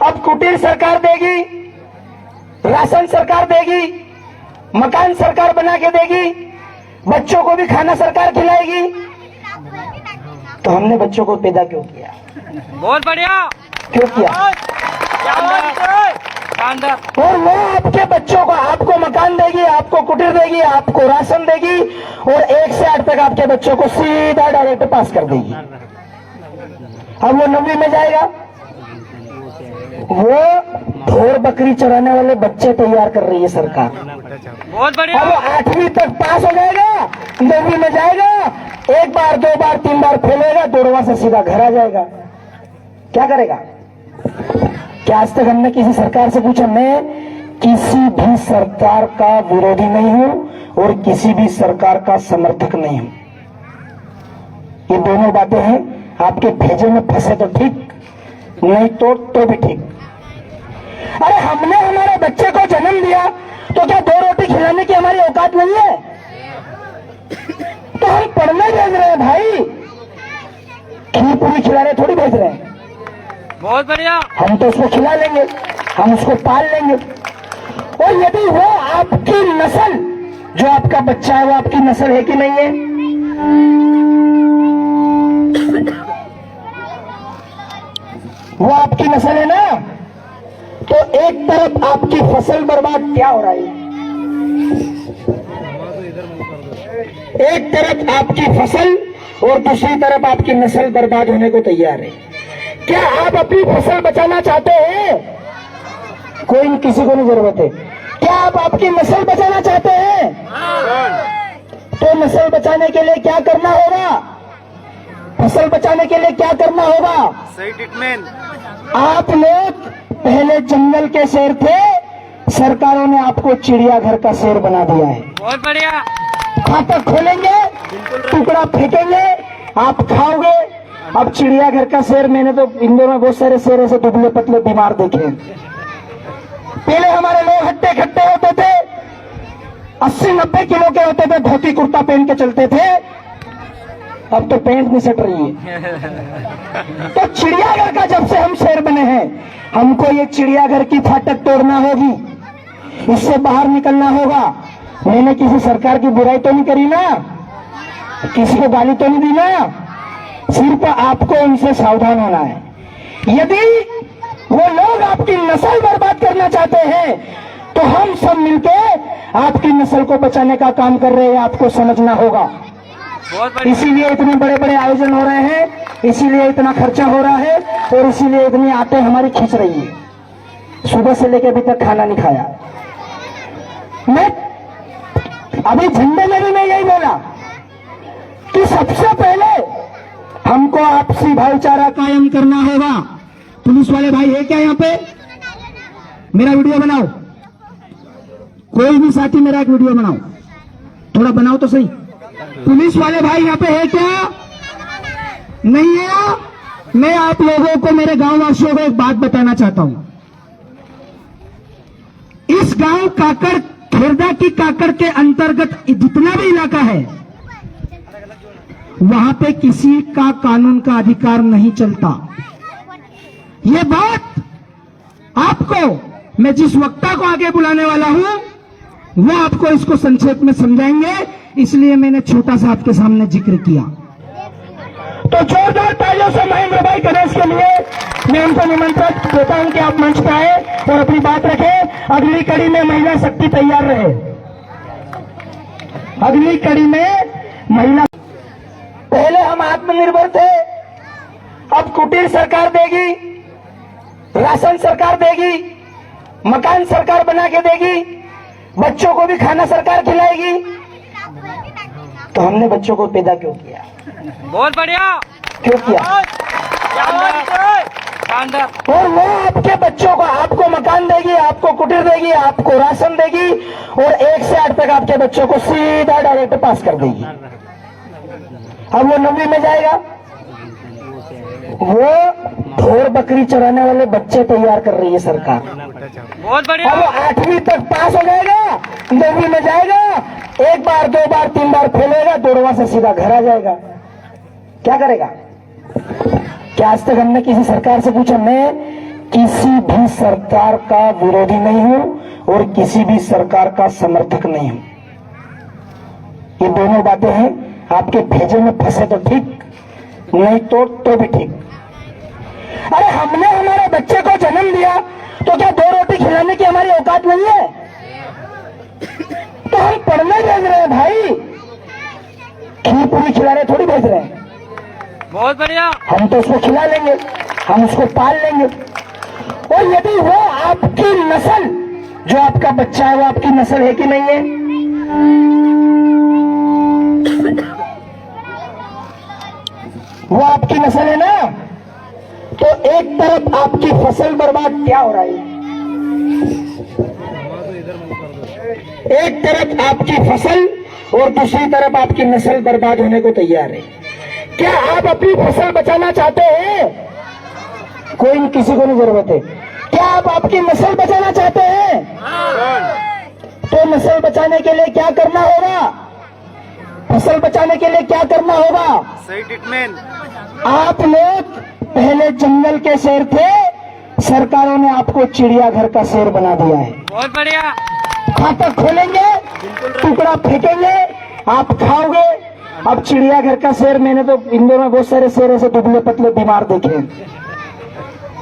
अब कुटीर सरकार देगी, राशन सरकार देगी, मकान सरकार बना के देगी, बच्चों को भी खाना सरकार खिलाएगी। तो हमने बच्चों को पैदा क्यों किया? बहुत बढ़िया। क्यों किया? और वो आपके बच्चों को, आपको मकान देगी, आपको कुटीर देगी, आपको राशन देगी और 1 से 8 तक आपके बच्चों को सीधा डायरेक्ट पास कर देगी। अब वो 9वीं में जाएगा, वो ढोर बकरी चराने वाले बच्चे तैयार कर रही है सरकार। बहुत बढ़िया। अब वो 8वीं तक पास हो जाएगा, 9वीं में जाएगा, 1 बार 2 बार 3 बार फेल होगा, 2वां से सीधा घर आ जाएगा। क्या करेगा? क्या आज तक हमने किसी सरकार से पूछा? मैं किसी भी सरकार का विरोधी नहीं हूं और किसी भी सरकार का समर्थक नहीं हूं। ये दोनों बातें हैं। आपके भेजे में फंसे तो ठीक, नहीं तो भी ठीक। अरे हमने हमारे बच्चे को जन्म दिया तो क्या 2 रोटी खिलाने की हमारी औकात नहीं है? तो हम पढ़ने भेज रहे हैं भाई, खीर पूरी खिला रहे थोड़ी भेज रहे हैं। बहुत बढ़िया। हम तो उसको खिला लेंगे, हम उसको पाल लेंगे। और यदि वो आपकी नस्ल, जो आपका बच्चा है वो आपकी नस्ल है कि नहीं है? वो आपकी नस्ल है ना, तो एक तरफ आपकी फसल बर्बाद क्या हो रहा है? एक तरफ आपकी फसल और दूसरी तरफ आपकी नस्ल बर्बाद होने को तैयार है। क्या आप अपनी फसल बचाना चाहते हैं? कोई किसी को नहीं जरूरत है। क्या आप आपकी नस्ल बचाना चाहते हैं? तो नस्ल बचाने के लिए क्या करना होगा? फसल बचाने के लिए क्या करना होगा? सही ट्रीटमेंट। आप लोग पहले जंगल के शेर थे, सरकारों ने आपको चिड़ियाघर का शेर बना दिया है। बहुत बढ़िया। फाटक खोलेंगे, टुकड़ा फेंकेंगे, आप खाओगे। अब चिड़ियाघर का शेर, मैंने तो इंदौर में बहुत सारे शेर ऐसे दुबले पतले बीमार देखे। पहले हमारे लोग हट्टे खट्टे होते थे, 80-90 किलो के होते थे, धोती कुर्ता पहन के चलते थे। अब तो पैंट नहीं सट रही है। तो चिड़ियाघर का जब से हम शेर बने हैं, हमको ये चिड़ियाघर की फाटक तोड़ना होगी, इससे बाहर निकलना होगा। मैंने किसी सरकार की बुराई तो नहीं करी ना, किसी को गाली तो नहीं दी ना, सिर्फ आपको उनसे सावधान होना है। यदि वो लोग आपकी नस्ल बर्बाद करना चाहते हैं तो हम सब मिलके आपकी नस्ल को बचाने का काम कर रहे हैं, आपको समझना होगा। इसीलिए इतने बड़े बड़े आयोजन हो रहे हैं, इसीलिए इतना खर्चा हो रहा है और इसीलिए इतनी आंतें हमारी खींच रही है। सुबह से लेकर अभी तक खाना नहीं खाया। मैं अभी झंडे में भी मैं यही बोला कि सबसे पहले हमको आपसी भाईचारा कायम करना होगा। पुलिस वाले भाई है क्या यहाँ पे? मेरा वीडियो बनाओ, कोई भी साथी मेरा एक वीडियो बनाओ, थोड़ा बनाओ तो सही। पुलिस वाले भाई यहाँ पे है क्या? नहीं है? मैं आप लोगों को, मेरे गांव वासियों को एक बात बताना चाहता हूं। इस गांव काकड़, खेरदा की काकड़ के अंतर्गत जितना भी इलाका है, वहां पे किसी का कानून का अधिकार नहीं चलता। ये बात आपको, मैं जिस वक्ता को आगे बुलाने वाला हूं वो आपको इसको संक्षेप में समझाएंगे, इसलिए मैंने छोटा सा आपके सामने जिक्र किया। तो जोरदार तालियों से महेंद्र भाई गणेश के लिए मैं उनको निमंत्रण देता हूं कि आप मंच पर आए और अपनी बात रखें। अगली कड़ी में महिला शक्ति तैयार रहे। अगली कड़ी में महिला, पहले हम आत्मनिर्भर थे, अब कुटीर सरकार देगी, राशन सरकार देगी, मकान सरकार बना के देगी, बच्चों को भी खाना सरकार खिलाएगी। तो हमने बच्चों को पैदा क्यों किया? बहुत बढ़िया। क्यों किया? और वो आपके बच्चों को, आपको मकान देगी, आपको कुटीर देगी, आपको राशन देगी और 1 से 8 तक आपके बच्चों को सीधा डायरेक्ट पास कर देगी। अब वो 9वीं में जाएगा, वो ढोर बकरी चराने वाले बच्चे तैयार कर रही है सरकार। बहुत बढ़िया। अब वो 8वीं तक पास हो जाएगा, 9वीं में जाएगा, 1 बार 2 बार 3 बार फेल होगा, 2वां से सीधा घर आ जाएगा। क्या करेगा? क्या आज तक हमने किसी सरकार से पूछा? मैं किसी भी सरकार का विरोधी नहीं हूं और किसी भी सरकार का समर्थक नहीं हूं। ये दोनों बातें हैं। आपके भेजे में फंसे तो ठीक, नहीं तो भी ठीक। अरे हमने हमारे बच्चे को जन्म दिया तो क्या 2 रोटी खिलाने की हमारी औकात नहीं है? तो हम पढ़ने भेज रहे हैं भाई, खीर पूरी खिला रहे थोड़ी भेज रहे हैं। बहुत बढ़िया। हम तो उसको खिला लेंगे, हम उसको पाल लेंगे। और यदि वो आपकी नस्ल, जो आपका बच्चा है वो आपकी नस्ल है कि नहीं है? वो आपकी नस्ल है ना, तो एक तरफ आपकी फसल बर्बाद क्या हो रहा है, एक तरफ आपकी फसल और दूसरी तरफ आपकी नस्ल बर्बाद होने को तैयार है। क्या आप अपनी फसल बचाना चाहते हैं? कोई किसी को नहीं जरूरत है। क्या आप आपकी नस्ल बचाना चाहते हैं? तो नस्ल बचाने के लिए क्या करना होगा? फसल बचाने के लिए क्या करना होगा? सही ट्रीटमेंट। आप लोग पहले जंगल के शेर थे, सरकारों ने आपको चिड़ियाघर का शेर बना दिया है। बहुत बढ़िया। फाटक खोलेंगे, टुकड़ा फेंकेंगे, आप खाओगे। अब चिड़ियाघर का शेर, मैंने तो इंदौर में बहुत सारे शेर ऐसे दुबले पतले बीमार देखे हैं।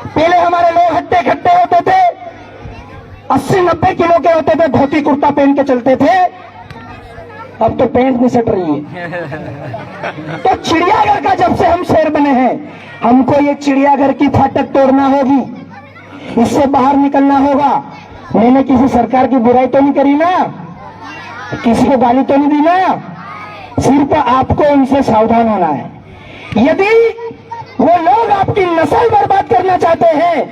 पहले हमारे लोग हट्टे खट्टे होते थे, 80-90 किलो के होते थे, धोती कुर्ता पहन के चलते थे। अब तो पैंट नहीं सट रही है। तो चिड़ियाघर का जब से हम शेर बने हैं, हमको ये चिड़ियाघर की फाटक तोड़ना होगी, इससे बाहर निकलना होगा। मैंने किसी सरकार की बुराई तो नहीं करी ना, किसी को गाली तो नहीं दी ना, सिर्फ आपको उनसे सावधान होना है। यदि वो लोग आपकी नस्ल बर्बाद करना चाहते हैं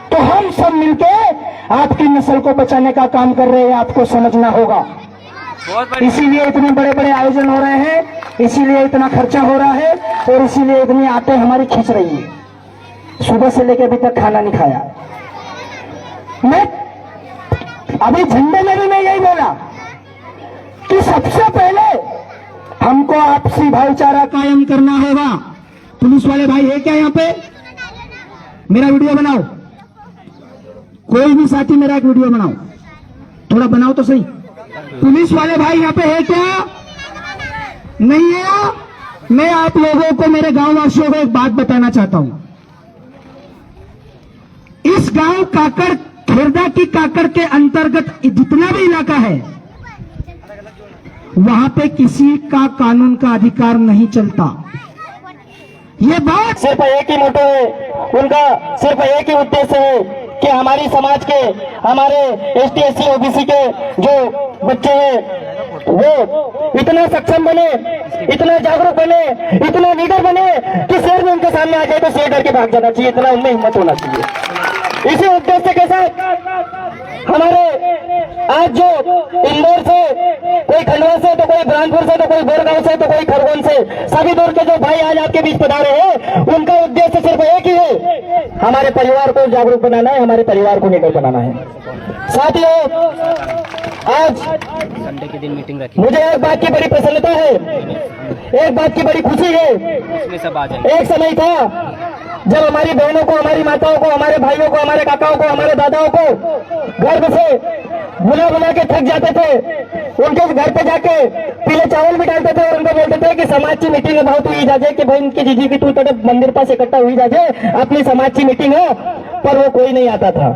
तो हम सब मिलके आपकी नस्ल को बचाने का काम कर रहे हैं, आपको समझना होगा। बहुत बढ़िया। इसीलिए इतने बड़े बड़े आयोजन हो रहे हैं, इसीलिए इतना खर्चा हो रहा है और इसीलिए इतनी आटे हमारी खींच रही है। सुबह से लेकर अभी तक खाना नहीं खाया। मैं अभी झंडे में भी मैं यही बोला कि सबसे पहले हमको आपसी भाईचारा कायम करना होगा। पुलिस वाले भाई है क्या यहाँ पे? मेरा वीडियो बनाओ, कोई भी साथी मेरा एक वीडियो बनाओ, थोड़ा बनाओ तो सही। पुलिस वाले भाई यहाँ पे है क्या? नहीं है? मैं आप लोगों को, मेरे गांव वासियों को एक बात बताना चाहता हूं। इस गांव काकड़, खेरदा की काकड़ के अंतर्गत जितना भी इलाका है, वहां पे किसी का कानून का अधिकार नहीं चलता। ये बात सिर्फ एक ही मोटो है उनका, सिर्फ एक ही उद्देश्य है कि हमारी समाज के, हमारे ST SC OBC के जो बच्चे हैं वो इतना सक्षम बने, इतना जागरूक बने, इतना लीडर बने कि शेर में उनके सामने आ जाए तो शेर डर के भाग जाना चाहिए, इतना उनमें हिम्मत होना चाहिए। इसी उद्देश्य के साथ हमारे आज जो इंदौर से, कोई खंडवा से, तो कोई बुरहानपुर से, तो कोई बोरगांव से, तो कोई खरगोन से, सभी दूर के जो भाई आज आपके बीच पधारे हैं, उनका उद्देश्य सिर्फ एक ही है, हमारे परिवार को जागरूक बनाना है, हमारे परिवार को निडर बनाना है। साथियों, आज संडे के दिन मीटिंग रखी, मुझे एक बात की बड़ी प्रसन्नता है, एक बात की बड़ी खुशी है। इसमें सब आ जाए। एक समय था जब हमारी बहनों को, हमारी माताओं को, हमारे भाइयों को, हमारे काकाओं को, हमारे दादाओं को गर्भ से बुला बुला के थक जाते थे, उनके घर पे जाके पीले चावल भी डालते थे और उनको बोलते थे कि समाज की मीटिंग है, बहुत हुई जाजे कि भाई इनकी जीजी की तू तड़े मंदिर पास इकट्ठा हुई जाजे, अपनी समाज की मीटिंग है। पर वो कोई नहीं आता था,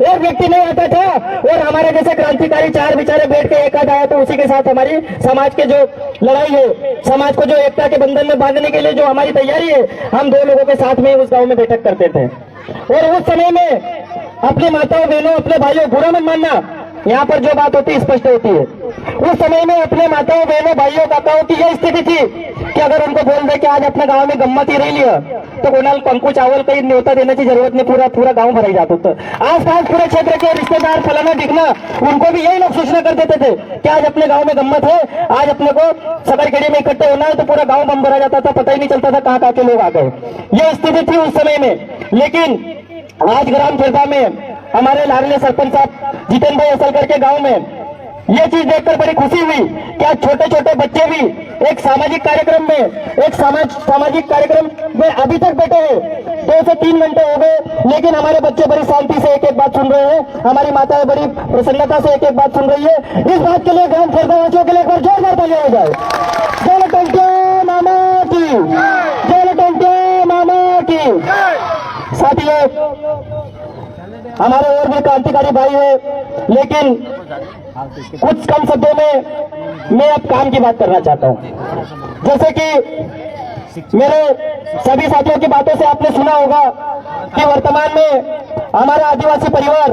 एक व्यक्ति नहीं आता था। और हमारे जैसे क्रांतिकारी चार बेचारे बैठ के एक आध आया तो उसी के साथ हमारी समाज के जो लड़ाई है, समाज को जो एकता के बंधन में बांधने के लिए जो हमारी तैयारी है, हम 2 लोगों के साथ में उस गांव में बैठक करते थे। और उस समय में अपनी माताओं बहनों, अपने भाइयों, बुरा मत मानना, यहाँ पर जो बात होती है स्पष्ट होती है। उस समय में अपने माताओं बहनों भाइयों काकाओं की यह स्थिति थी कि अगर उनको बोल दे कि आज अपने गांव में गम्मत ही रही लिया तो कोणाल पंकु चावल कहीं न्योता देने की जरूरत नहीं, पूरा गांव भराई जाता था। आसपास पूरे क्षेत्र के रिश्तेदार फलाना दिखना, उनको भी यही लोग सूचना कर देते थे कि आज अपने गांव में गम्मत है, आज अपने को सकरखेड़ी में इकट्ठे होना है, तो पूरा गांव बम भरा जाता था, पता ही नहीं चलता था कहाँ के लोग आ गए। ये स्थिति थी उस समय में। लेकिन आज ग्राम खेरदा में हमारे लाडले सरपंच साहब जितेंद्र भाई असलकर के गांव में ये चीज देखकर बड़ी खुशी हुई कि आज छोटे छोटे बच्चे भी एक सामाजिक कार्यक्रम में, एक सामाजिक कार्यक्रम में अभी तक बैठे हैं। 2 से 3 घंटे हो गए, लेकिन हमारे बच्चे बड़ी शांति से एक एक बात सुन रहे हैं, हमारी माताएं बड़ी प्रसन्नता से एक एक बात सुन रही है। इस बात के लिए ग्राम खरदावासियों के लिए एक बार जोरदार तालियां हो जाए। जय टंटे मामा की, जय टंटे मामा की। साथियों, हमारे और भी क्रांतिकारी भाई है, लेकिन कुछ कम शब्दों में मैं अब काम की बात करना चाहता हूं। जैसे कि मेरे सभी साथियों की बातों से आपने सुना होगा कि वर्तमान में हमारा आदिवासी परिवार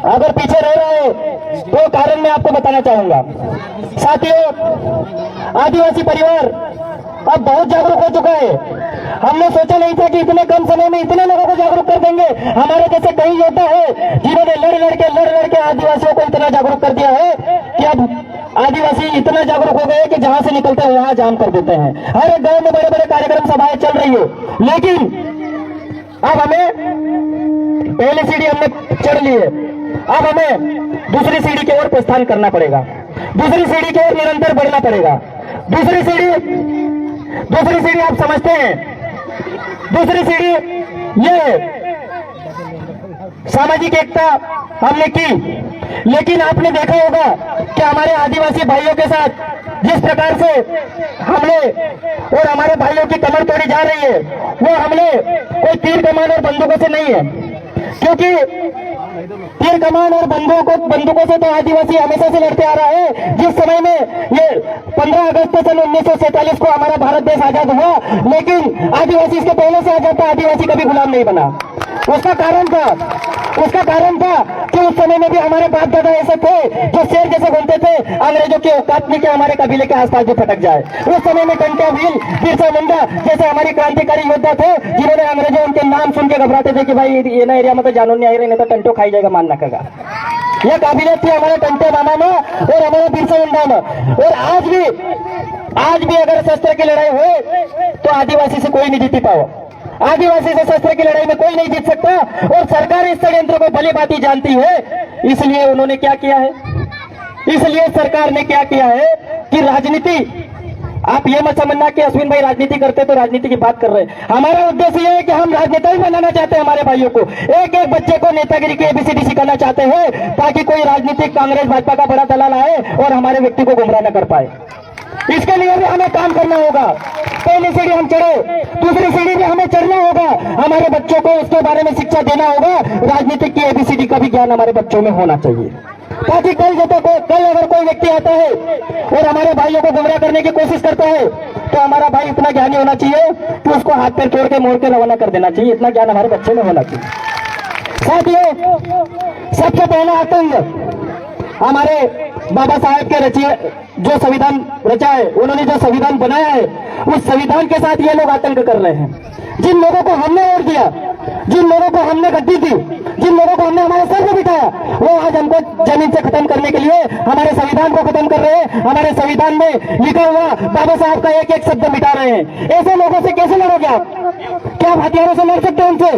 अगर पीछे रह रहा है तो कारण मैं आपको बताना चाहूंगा। साथियों, आदिवासी परिवार अब बहुत जागरूक हो चुका है। हमने सोचा नहीं था कि इतने कम समय में इतने लोगों को जागरूक कर देंगे। हमारे जैसे कई योद्धा है जिन्होंने लड़ लड़ के आदिवासियों को इतना जागरूक कर दिया है कि अब आदिवासी इतना जागरूक हो गए कि जहां से निकलते हैं वहां जाम कर देते हैं। हर एक गांव में बड़े बड़े कार्यक्रम सभाएं चल रही है, लेकिन अब हमें पहली सीढ़ी हमने चढ़ ली है, अब हमें दूसरी सीढ़ी की ओर प्रस्थान करना पड़ेगा, दूसरी सीढ़ी की ओर निरंतर बढ़ना पड़ेगा। दूसरी सीढ़ी आप समझते हैं, दूसरी सीढ़ी ये सामाजिक एकता हमने की, लेकिन आपने देखा होगा कि हमारे आदिवासी भाइयों के साथ जिस प्रकार से हमले और हमारे भाइयों की कमर तोड़ी जा रही है, वो हमले कोई तीर कमान और बंदूकों से नहीं है, क्योंकि तीर कमान और बंदूकों से तो आदिवासी हमेशा से लड़ते आ रहा है। जिस समय में ये 15 अगस्त सन 1947 को हमारा भारत देश आजाद हुआ, लेकिन आदिवासी इसके पहले से आजाद था, आदिवासी कभी गुलाम नहीं बना। उसका कारण था कि उस समय में भी हमारे बाप दादा ऐसे थे जो शेर जैसे घूमते थे, अंग्रेजों के औकात में के हमारे कबीले के आसपास भी फटक जाए। उस समय में टंट्या भील, बिरसा मुंडा जैसे हमारे क्रांतिकारी योद्धा थे, जिन्होंने अंग्रेजों उनके नाम सुन के घबराते थे कि भाई ये ना एरिया में तो जानवर नहीं आ रहे, नहीं तो टंटो खाई जाएगा, मान ना कगा। यह काबिलियत थी हमारे टंटे मामा में और हमारे बिरसा मुंडा में। और आज भी अगर शस्त्र की लड़ाई हो तो आदिवासी से कोई नहीं जीती पाओ, आदिवासी से शस्त्र की लड़ाई में कोई नहीं जीत सकता। और सरकार इस षड्यंत्र को भली भांति जानती है, इसलिए उन्होंने क्या किया है, इसलिए सरकार ने क्या किया है कि राजनीति, आप ये मत समझना कि अश्विन भाई राजनीति करते तो राजनीति की बात कर रहे हैं। हमारा उद्देश्य ये है कि हम राजनेता बनाना चाहते हैं, हमारे भाइयों को एक एक बच्चे को नेतागिरी की ABCD सिखाना चाहते हैं, ताकि कोई राजनीतिक कांग्रेस भाजपा का बड़ा दलाल आए और हमारे व्यक्ति को गुमराह न कर पाए। इसके लिए भी हमें काम करना होगा। पहली सीढ़ी हम चढ़े, दूसरी सीढ़ी भी हमें चढ़ना होगा, हमारे बच्चों को उसके बारे में शिक्षा देना होगा। राजनीतिक की ABCD का भी ज्ञान हमारे बच्चों में होना चाहिए, ताकि कल अगर कोई व्यक्ति आता है और हमारे भाइयों को गुमराह करने की कोशिश करता है तो हमारा भाई इतना ज्ञानी होना चाहिए कि उसको हाथ पैर तोड़ के मोड़ के रवाना कर देना चाहिए। इतना ज्ञान हमारे बच्चे में होना चाहिए। साथियों, सबसे पहला आतंक हमारे बाबा साहेब के रचिए जो संविधान रचा है, उन्होंने जो संविधान बनाया है, उस संविधान के साथ ये लोग आतंक कर रहे हैं। जिन लोगों को हमने वोट दिया, जिन लोगों को हमने गद्दी दी, जिन लोगों को हमने हमारे सर पे बिठाया, वो आज हमको जमीन से खत्म करने के लिए हमारे संविधान को खत्म कर रहे हैं। हमारे संविधान में लिखा हुआ बाबा साहब का एक एक शब्द मिटा रहे हैं। ऐसे लोगों से कैसे लड़ोगे आप? क्या आप हथियारों से लड़ सकते हो उनसे?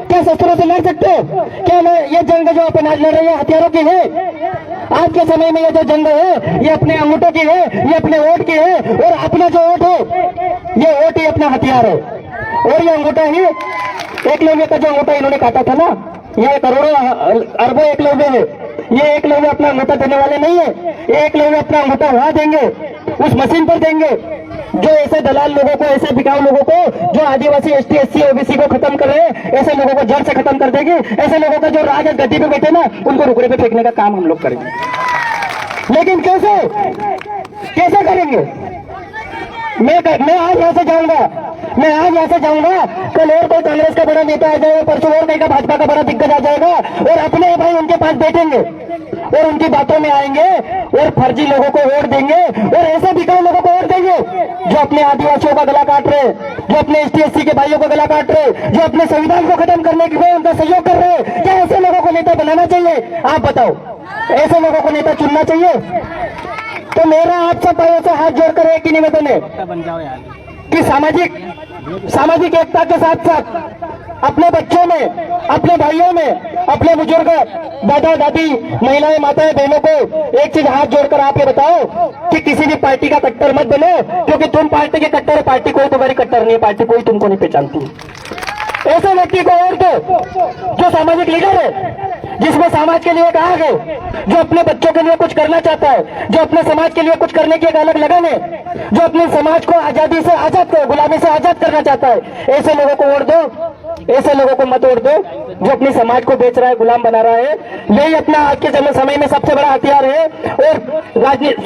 क्या शस्त्रों से लड़ सकते हो? क्या ये जंग जो अपन आज लड़ रहे हैं हथियारों की है? आज के समय में ये जो जंग है ये अपने अंगूठों की है, ये अपने वोट की है, और अपना जो वोट है ये वोट ही अपना हथियार है। और ये अंगूठा ही एकलव्य का जो अंगूठा इन्होंने काटा था ना, ये करोड़ों अरबों एकलव्य है। ये एकलव्य अपना अंगूठा देने वाले नहीं है, ये एकलव्य अपना अंगूठा वहां देंगे, उस मशीन पर देंगे जो ऐसे दलाल लोगों को, ऐसे बिकाऊ लोगों को, जो आदिवासी ST SC OBC को खत्म कर रहे हैं, ऐसे लोगों को जड़ से खत्म कर देगी। ऐसे लोगों का जो राज गद्दी पे बैठे ना, उनको रुकड़े पे फेंकने का काम हम लोग करेंगे। लेकिन कैसे करेंगे? मैं आज यहाँ से जाऊंगा, कल और कोई कांग्रेस का बड़ा नेता आ जाएगा, परसों और कहीं का भाजपा का बड़ा दिग्गज आ जाएगा, और अपने भाई उनके पास बैठेंगे और उनकी बातों में आएंगे और फर्जी लोगों को वोट देंगे, और ऐसे बिकाऊ लोगों को वोट देंगे जो अपने आदिवासियों का गला काट रहे, जो अपने ST SC के भाइयों का गला काट रहे, जो अपने संविधान को खत्म करने के लिए उनका सहयोग कर रहे। क्या ऐसे लोगों को नेता बनाना चाहिए? आप बताओ, ऐसे लोगों को नेता चुनना चाहिए? तो मेरा आप सब भाइयों से हाथ जोड़कर एक ही निवेदन है कि सामाजिक एकता के साथ साथ अपने बच्चों में, अपने भाइयों में, अपने बुजुर्ग दादा दादी, महिलाएं, माताएं, बहनों को एक चीज हाथ जोड़कर आप ये बताओ कि किसी भी पार्टी का कट्टर मत बनो, क्योंकि तुम पार्टी के कट्टर, पार्टी कोई तुम्हारी कट्टर नहीं है, पार्टी कोई तुमको नहीं पहचानती। ऐसे व्यक्ति को वोट दो जो सामाजिक लीडर है, जिसमें समाज के लिए एक आग है, जो अपने बच्चों के लिए कुछ करना चाहता है, जो अपने समाज के लिए कुछ करने की एक अलग लगन है, जो अपने समाज को आजादी से आजाद कर, गुलामी से आजाद करना चाहता है। ऐसे लोगों को वोट दो, ऐसे लोगों को मत वोट दो जो अपनी समाज को बेच रहा है, गुलाम बना रहा है। यही अपना आज के समय में सबसे बड़ा हथियार है। और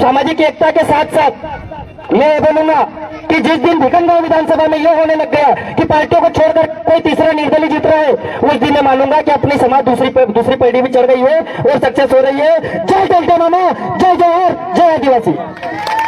सामाजिक एकता के साथ साथ मैं ये बोलूंगा कि जिस दिन भिकनगांव विधानसभा में यह होने लग गया कि पार्टियों को छोड़कर कोई तीसरा निर्दलीय जीत रहा है, उस दिन मैं मानूंगा कि अपनी समाज दूसरी पीढ़ी भी चढ़ गई है और सक्सेस हो रही है। जय टोलटे मामा, जय जवाहर, जय आदिवासी।